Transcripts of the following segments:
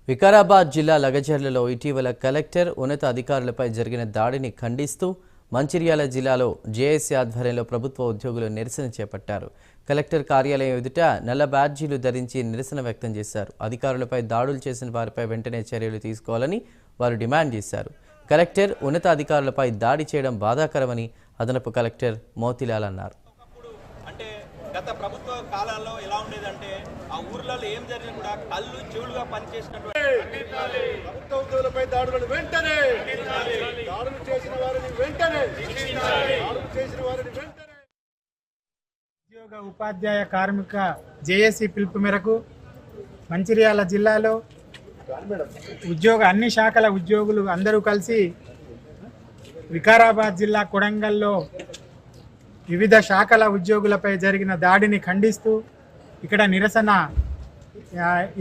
వికారాబాద్ జిల్లా లగజర్లలో ఇటీవల కలెక్టర్ ఉన్నత అధికారులపై జరిగిన దాడిని ఖండిస్తూ మంచిర్యాల జిల్లాలో జేఏసీ ఆధ్వర్యంలో ప్రభుత్వ ఉద్యోగులు నిరసన చేపట్టారు. కలెక్టర్ కార్యాలయం ఎదుట నల్ల బ్యాడ్జీలు ధరించి నిరసన వ్యక్తం చేశారు. అధికారులపై దాడులు చేసిన వారిపై వెంటనే చర్యలు తీసుకోవాలని వారు డిమాండ్ చేశారు. కలెక్టర్ ఉన్నత అధికారులపై దాడి చేయడం బాధాకరమని అదనపు కలెక్టర్ మోతిలాల్ అన్నారు. గత ప్రభుత్వ కాలాల్లో ఎలా ఉండేదంటే ఆ ఊర్లలో ఏం జరిగినా కూడా కళ్ళు చెవులుగా పనిచేసినటువంటి ప్రభుత్వ ఉద్యోగులపై దాడులను వెంటనే దాడులు చేసిన వారిని వెంటనే ఉద్యోగ ఉపాధ్యాయ కార్మిక జేఏసీ పిలుపు మేరకు మంచిర్యాల జిల్లాలో అన్ని శాఖల ఉద్యోగులు అందరూ కలిసి వికారాబాద్ జిల్లా కొడంగల్లో వివిధ శాఖల ఉద్యోగులపై జరిగిన దాడిని ఖండిస్తూ ఇక్కడ నిరసన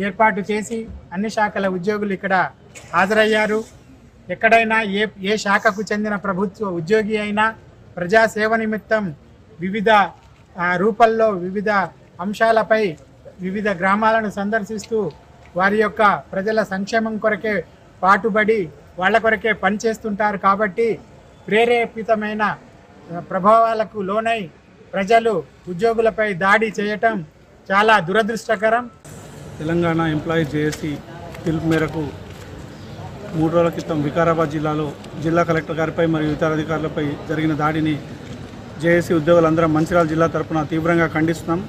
ఏర్పాటు చేసి అన్ని శాఖల ఉద్యోగులు ఇక్కడ హాజరయ్యారు. ఎక్కడైనా ఏ శాఖకు చెందిన ప్రభుత్వ ఉద్యోగి అయినా ప్రజాసేవ నిమిత్తం వివిధ రూపంలో వివిధ అంశాలపై వివిధ గ్రామాలను సందర్శిస్తూ వారి యొక్క ప్రజల సంక్షేమం కొరకే పాటుపడి వాళ్ళ కొరకే పనిచేస్తుంటారు. కాబట్టి ప్రేరేపితమైన ప్రభావాలకు లోనై ప్రజలు ఉద్యోగులపై దాడి చేయటం చాలా దురదృష్టకరం. తెలంగాణ ఎంప్లాయీ జేఏసీ పిలుపు మేరకు 3 రోజుల క్రితం వికారాబాద్ జిల్లాలో జిల్లా కలెక్టర్ గారిపై మరియు ఇతర అధికారులపై జరిగిన దాడిని జేఏసీ ఉద్యోగులందరం మంచిర్యాల జిల్లా తరఫున తీవ్రంగా ఖండిస్తున్నాం.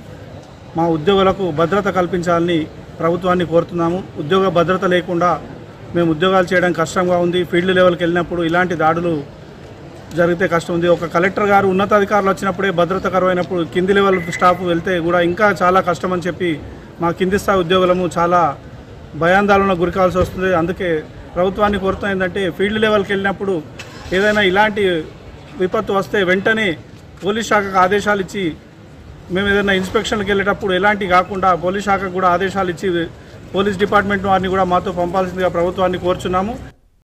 మా ఉద్యోగులకు భద్రత కల్పించాలని ప్రభుత్వాన్ని కోరుతున్నాము. ఉద్యోగ భద్రత లేకుండా మేము ఉద్యోగాలు చేయడం కష్టంగా ఉంది. ఫీల్డ్ లెవెల్కి వెళ్ళినప్పుడు ఇలాంటి దాడులు జరిగితే కష్టం ఉంది. ఒక కలెక్టర్ గారు ఉన్నతాధికారులు వచ్చినప్పుడే భద్రత కరువైనప్పుడు కింది లెవెల్ స్టాఫ్ వెళ్తే కూడా ఇంకా చాలా కష్టం అని చెప్పి మా కింది స్థాయి ఉద్యోగులము చాలా భయాందోళనకు గురి కావాల్సి వస్తుంది. అందుకే ప్రభుత్వాన్ని కోరుతున్నా ఏంటంటే ఫీల్డ్ లెవెల్కి వెళ్ళినప్పుడు ఏదైనా ఇలాంటి విపత్తు వస్తే వెంటనే పోలీస్ శాఖకు ఆదేశాలు ఇచ్చి మేము ఏదైనా ఇన్స్పెక్షన్కి వెళ్ళేటప్పుడు ఎలాంటి కాకుండా పోలీస్ శాఖకు కూడా ఆదేశాలు ఇచ్చి పోలీస్ డిపార్ట్మెంట్ వారిని కూడా మాతో పంపాల్సిందిగా ప్రభుత్వాన్ని కోరుచున్నాము.